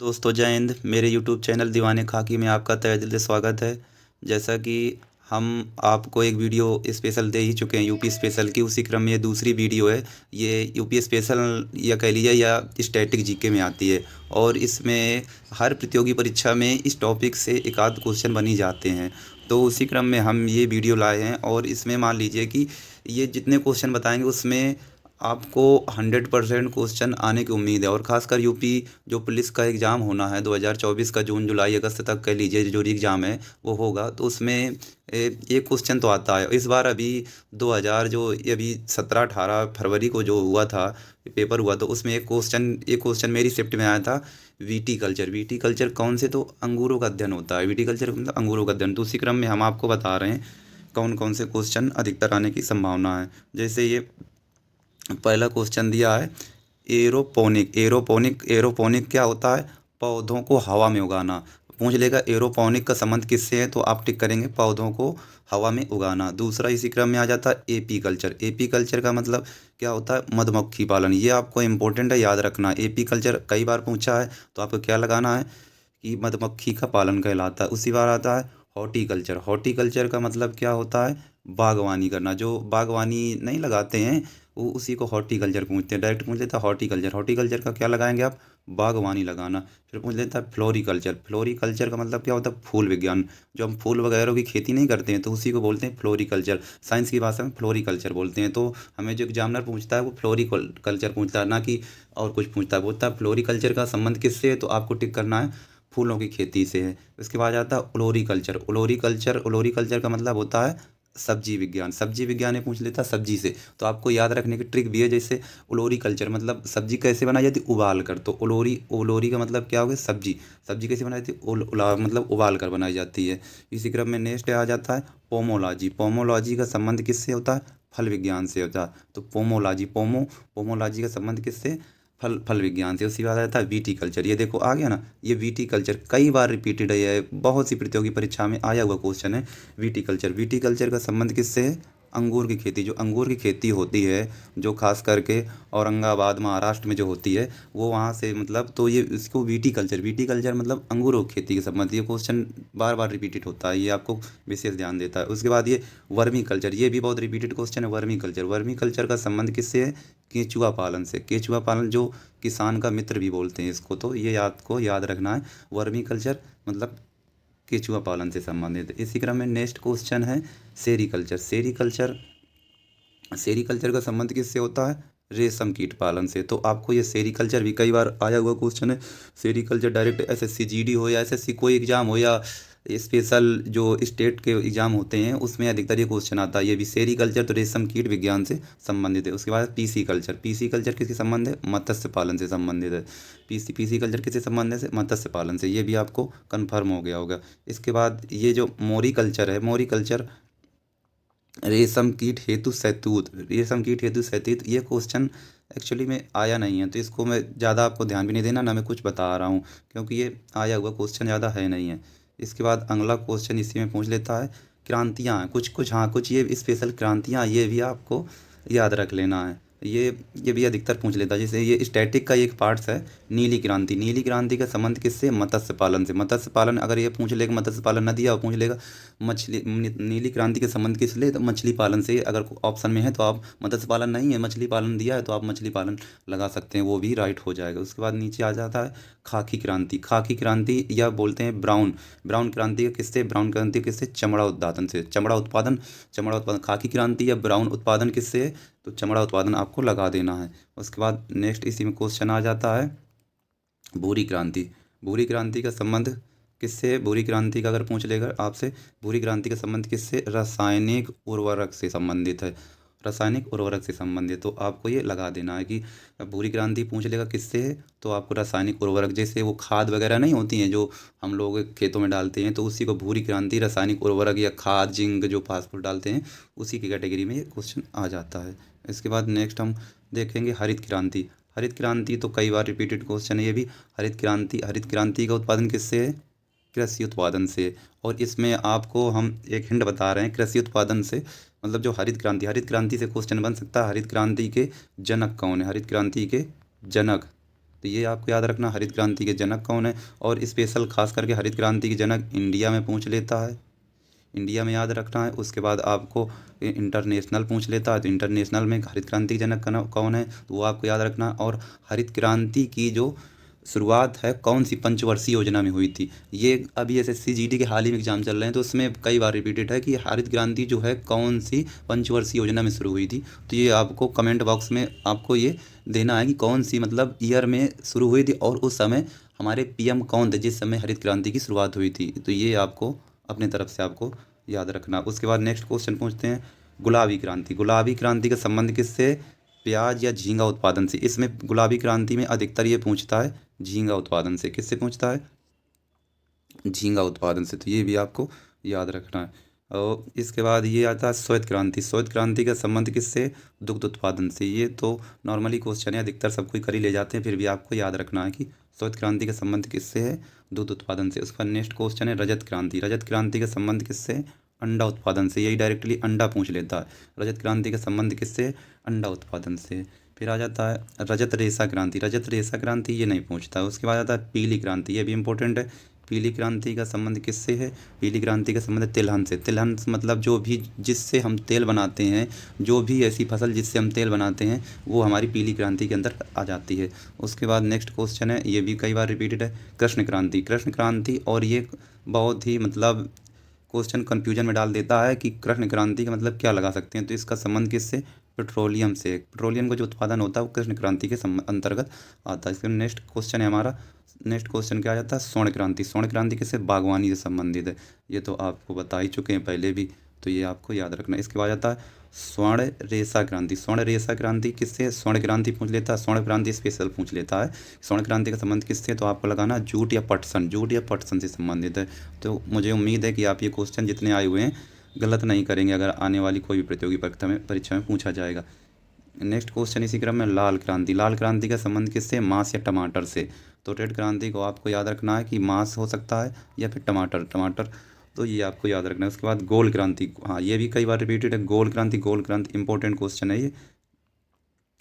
दोस्तों जय हिंद। मेरे यूट्यूब चैनल दीवाने खाकी में आपका तहे दिल से स्वागत है। जैसा कि हम आपको एक वीडियो स्पेशल दे ही चुके हैं यूपी स्पेशल की, उसी क्रम में ये दूसरी वीडियो है। ये यूपी स्पेशल या कह लीजिए या स्टैटिक जीके में आती है और इसमें हर प्रतियोगी परीक्षा में इस टॉपिक से एक आध क्वेश्चन बन ही जाते हैं। तो उसी क्रम में हम ये वीडियो लाए हैं और इसमें मान लीजिए कि ये जितने क्वेश्चन बताएंगे उसमें आपको 100% क्वेश्चन आने की उम्मीद है। और ख़ासकर यूपी जो पुलिस का एग्ज़ाम होना है 2024 का, जून जुलाई अगस्त तक कह लीजिए जो एग्ज़ाम है वो होगा, तो उसमें एक क्वेश्चन तो आता है इस बार। अभी 2000 जो ये अभी 17-18 फरवरी को जो हुआ था पेपर हुआ, तो उसमें एक क्वेश्चन मेरी शिफ्ट में आया था। वीटी कल्चर कौन से, तो अंगूरों का अध्ययन होता है। वीटी कल्चर मतलब अंगूरों का अध्ययन। तो उसी क्रम में हम आपको बता रहे हैं कौन कौन से क्वेश्चन अधिकतर आने की संभावना है। जैसे ये पहला क्वेश्चन दिया है, एरोपोनिक क्या होता है? पौधों को हवा में उगाना। पूछ लेगा एरोपोनिक का संबंध किससे है, तो आप टिक करेंगे पौधों को हवा में उगाना। दूसरा इसी क्रम में आ जाता है एपी कल्चर का मतलब क्या होता है? मधुमक्खी पालन। ये आपको इंपॉर्टेंट है, याद रखना। एपी कल्चर कई बार पूछा है, तो आपको क्या लगाना है कि मधुमक्खी का पालन कहलाता है। उसी बार आता है हॉर्टिकल्चर का मतलब क्या होता है? बागवानी करना। जो बागवानी नहीं लगाते हैं वो उसी को हॉर्टिकल्चर पूछते हैं। डायरेक्ट पूछ लेता है हॉर्टिकल्चर का क्या लगाएंगे आप? बागवानी लगाना। फिर पूछ लेता है फ्लोरिकल्चर का मतलब क्या होता है? फूल विज्ञान। जो हम फूल वगैरह की खेती नहीं करते हैं तो उसी को बोलते हैं फ्लोरिकल्चर। साइंस की भाषा में फ्लोरिकल्चर बोलते हैं। तो हमें जो एग्जामिनर पूछता है वो फ्लोरिकल्चर पूछता है, ना कि और कुछ पूछता है। बोलता है फ्लोरिकल्चर का संबंध किससे है, तो आपको टिक करना है फूलों की खेती से है। उसके बाद आता है ओलोरिकल्चर का मतलब होता है सब्जी विज्ञान में पूछ लेता सब्जी से। तो आपको याद रखने की ट्रिक भी है। जैसे ओलोरी कल्चर मतलब सब्जी कैसे बनाई जाती? उबाल कर। तो ओलोरी का मतलब क्या हो गया? सब्जी कैसे बनाई जाती? मतलब उबाल कर बनाई जाती है। इसी क्रम में नेक्स्ट आ जाता है पोमोलॉजी का संबंध किससे होता है? फल विज्ञान से होता है। तो पोमोलॉजी का संबंध किससे? फल विज्ञान से। उसके बाद आता है वीटी कल्चर। ये देखो आ गया ना, ये वीटी कल्चर कई बार रिपीटेड है, ये बहुत सी प्रतियोगी परीक्षा में आया हुआ क्वेश्चन है। वीटी कल्चर का संबंध किससे है? अंगूर की खेती। जो अंगूर की खेती होती है, जो खास करके औरंगाबाद महाराष्ट्र में जो होती है, वो वहाँ से मतलब, तो ये इसको वीटी कल्चर मतलब अंगूरों की खेती के संबंध। ये क्वेश्चन बार बार रिपीटेड होता है, ये आपको विशेष ध्यान देता है। उसके बाद ये वर्मी कल्चर, ये भी बहुत रिपीटेड क्वेश्चन है। वर्मी कल्चर का संबंध किससे है? केंचुआ पालन से। केंचुआ पालन जो किसान का मित्र भी बोलते हैं इसको, तो ये याद रखना है। वर्मी कल्चर मतलब केचुआ पालन से संबंधित है। इसी क्रम में नेक्स्ट क्वेश्चन है सेरीकल्चर का संबंध किससे होता है? रेशम कीट पालन से। तो आपको ये सेरीकल्चर भी कई बार आया हुआ क्वेश्चन है। सेरीकल्चर डायरेक्ट एसएससी जीडी हो या एसएससी कोई एग्जाम हो या स्पेशल जो स्टेट के एग्जाम होते हैं उसमें अधिकतर ये क्वेश्चन आता है। ये भी सेरीकल्चर तो रेशम कीट विज्ञान से संबंधित है। उसके बाद पीसी कल्चर किससे संबंध है? मत्स्य पालन से संबंधित है। पीसी कल्चर किससे संबंधित है? मत्स्य पालन से। ये भी आपको कन्फर्म हो गया होगा। इसके बाद ये जो मोरी कल्चर रेशम कीट हेतु सहतूत, ये क्वेश्चन एक्चुअली में आया नहीं है, तो इसको मैं ज़्यादा आपको ध्यान भी नहीं देना, ना मैं कुछ बता रहा हूँ, क्योंकि ये आया हुआ क्वेश्चन ज़्यादा है नहीं है। इसके बाद अगला क्वेश्चन इसी में पूछ लेता है क्रांतियाँ हैं कुछ, हाँ कुछ ये स्पेशल क्रांतियाँ, ये भी आपको याद रख लेना है। ये भी अधिकतर पूछ लेता है। जैसे ये स्टैटिक का एक पार्ट्स है नीली क्रांति का संबंध किससे? मत्स्य पालन से। मत्स्य पालन अगर ये पूछ लेगा, मत्स्य पालन न दिया और पूछ लेगा नीली क्रांति के संबंध किस लिए, तो मछली पालन से। अगर ऑप्शन में है तो आप मत्स्य पालन नहीं है, मछली पालन दिया है तो आप मछली पालन लगा सकते हैं, वो भी राइट हो जाएगा। उसके बाद नीचे आ जाता है खाकी क्रांति या बोलते हैं ब्राउन क्रांति का किससे? ब्राउन क्रांति किससे? चमड़ा उत्पादन से। चमड़ा उत्पादन खाकी क्रांति या ब्राउन उत्पादन किससे है? तो चमड़ा उत्पादन आपको लगा देना है। उसके बाद नेक्स्ट इसी में क्वेश्चन आ जाता है भूरी क्रांति का संबंध किससे? भूरी क्रांति का अगर पूछ लेगा आपसे, भूरी क्रांति का संबंध किससे? रासायनिक उर्वरक से संबंधित है। तो आपको ये लगा देना है कि भूरी क्रांति पूछ लेगा किससे है, तो आपको रासायनिक उर्वरक, जैसे वो खाद वगैरह नहीं होती हैं जो हम लोग खेतों में डालते हैं, तो उसी को भूरी क्रांति रासायनिक उर्वरक या खाद जिंक जो फास्फोर डालते हैं उसी की कैटेगरी में ये क्वेश्चन आ जाता है। इसके बाद नेक्स्ट हम देखेंगे हरित क्रांति तो कई बार रिपीटेड क्वेश्चन है ये भी। हरित क्रांति का उत्पादन किससे है? कृषि उत्पादन से। और इसमें आपको हम एक हिंट बता रहे हैं, कृषि उत्पादन से मतलब जो हरित क्रांति से क्वेश्चन बन सकता है। हरित क्रांति के जनक कौन है? हरित क्रांति के जनक तो ये आपको याद रखना, हरित क्रांति के जनक कौन है। और स्पेशल खास करके हरित क्रांति के जनक इंडिया में पूछ लेता है, इंडिया में याद रखना है। उसके बाद आपको इंटरनेशनल पूछ लेता है, तो इंटरनेशनल में हरित क्रांति के जनक कौन है, तो वो आपको याद रखना। और हरित क्रांति की जो शुरुआत है कौन सी पंचवर्षीय योजना में हुई थी, ये अभी एसएससी जीडी के हाल ही में एग्जाम चल रहे हैं, तो उसमें कई बार रिपीटेड है कि हरित क्रांति जो है कौन सी पंचवर्षीय योजना में शुरू हुई थी। तो ये आपको कमेंट बॉक्स में आपको ये देना है कि कौन सी मतलब ईयर में शुरू हुई थी और उस समय हमारे पीएम कौन थे जिस समय हरित क्रांति की शुरुआत हुई थी। तो ये आपको अपने तरफ से आपको याद रखना। उसके बाद नेक्स्ट क्वेश्चन पूछते हैं, गुलाबी क्रांति। गुलाबी क्रांति का संबंध किससे, प्याज या झींगा उत्पादन से। इसमें गुलाबी क्रांति में अधिकतर ये पूछता है झींगा उत्पादन से। किससे पूछता है, झींगा उत्पादन से। तो ये भी आपको याद रखना है। और इसके बाद ये आता है श्वेत क्रांति। श्वेत क्रांति का संबंध किससे, दुग्ध उत्पादन से। ये तो नॉर्मली क्वेश्चन है, अधिकतर सब कोई कर ही ले जाते हैं, फिर भी आपको याद रखना है कि श्वेत क्रांति का संबंध किससे है, दूध उत्पादन से। उसका नेक्स्ट क्वेश्चन है रजत क्रांति। रजत क्रांति का संबंध किससे, अंडा उत्पादन से। यही डायरेक्टली अंडा पूछ लेता है। रजत क्रांति का संबंध किससे, अंडा उत्पादन से। फिर आ जाता है रजत रेशा क्रांति। रजत रेशा क्रांति ये नहीं पूछता। उसके बाद आता है पीली क्रांति, ये भी इंपॉर्टेंट है। पीली क्रांति का संबंध किससे है, पीली क्रांति का संबंध तिलहन से। तिलहन मतलब जो भी जिससे हम तेल बनाते हैं, जो भी ऐसी फसल जिससे हम तेल बनाते हैं वो हमारी पीली क्रांति के अंदर आ जाती है। उसके बाद नेक्स्ट क्वेश्चन है, ये भी कई बार रिपीटेड है, कृष्ण क्रांति। कृष्ण क्रांति, और ये बहुत ही मतलब क्वेश्चन कन्फ्यूजन में डाल देता है कि कृष्ण क्रांति का मतलब क्या लगा सकते हैं। तो इसका संबंध किससे, पेट्रोलियम से। पेट्रोलियम का जो उत्पादन होता है वो कृष्ण क्रांति के अंतर्गत आता है। इसका नेक्स्ट क्वेश्चन है हमारा, नेक्स्ट क्वेश्चन क्या आ जाता है, स्वर्ण क्रांति। स्वर्ण क्रांति किससे, बागवानी से संबंधित है। ये तो आपको बता ही चुके हैं पहले भी, तो ये आपको याद रखना है। इसके बाद आता है स्वर्ण रेशा क्रांति। स्वर्ण रेशा क्रांति किससे, स्वर्ण क्रांति पूछ लेता है, स्वर्ण क्रांति स्पेशल पूछ लेता है। स्वर्ण क्रांति का संबंध किससे, तो आपको लगाना जूट या पटसन। जूट या पटसन से संबंधित है। तो मुझे उम्मीद है कि आप ये क्वेश्चन जितने आए हुए हैं गलत नहीं करेंगे, अगर आने वाली कोई भी प्रतियोगी परीक्षा में पूछा जाएगा। नेक्स्ट क्वेश्चन इसी क्रम में लाल क्रांति। लाल क्रांति का संबंध किससे, मांस या टमाटर से। तो रेड क्रांति को आपको याद रखना है कि मांस हो सकता है या फिर टमाटर। टमाटर, तो ये आपको याद रखना है। उसके बाद गोल क्रांति, हाँ ये भी कई बार रिपीटेड है। गोल क्रांति, गोल क्रांति इंपॉर्टेंट क्वेश्चन है ये।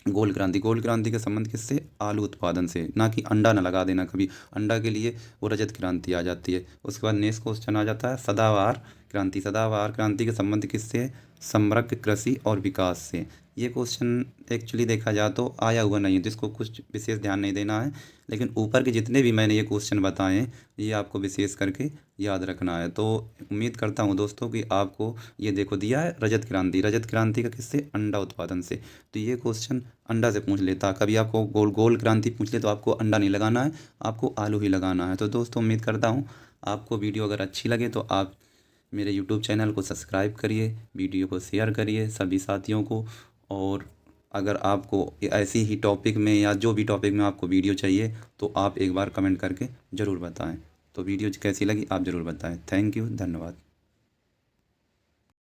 गोल क्रांति, गोल क्रांति का संबंध किससे, आलू उत्पादन से। ना कि अंडा ना लगा देना कभी, अंडा के लिए वो रजत क्रांति आ जाती है। उसके बाद नेक्स्ट क्वेश्चन आ जाता है सदाबहार क्रांति। सदाबहार क्रांति का संबंध किससे है, समृद्ध कृषि और विकास से। ये क्वेश्चन एक्चुअली देखा जाए तो आया हुआ नहीं है, तो इसको कुछ विशेष ध्यान नहीं देना है, लेकिन ऊपर के जितने भी मैंने ये क्वेश्चन बताए हैं ये आपको विशेष करके याद रखना है। तो उम्मीद करता हूँ दोस्तों कि आपको ये देखो दिया है रजत क्रांति। रजत क्रांति का किससे, अंडा उत्पादन से। तो ये क्वेश्चन अंडा से पूछ लेता, कभी आपको गोल गोल क्रांति पूछ ले तो आपको अंडा नहीं लगाना है, आपको आलू ही लगाना है। तो दोस्तों उम्मीद करता हूँ आपको वीडियो अगर अच्छी लगे तो आप मेरे यूट्यूब चैनल को सब्सक्राइब करिए, वीडियो को शेयर करिए सभी साथियों को। और अगर आपको ऐसी ही टॉपिक में या जो भी टॉपिक में आपको वीडियो चाहिए तो आप एक बार कमेंट करके ज़रूर बताएं। तो वीडियो कैसी लगी आप ज़रूर बताएं। थैंक यू, धन्यवाद।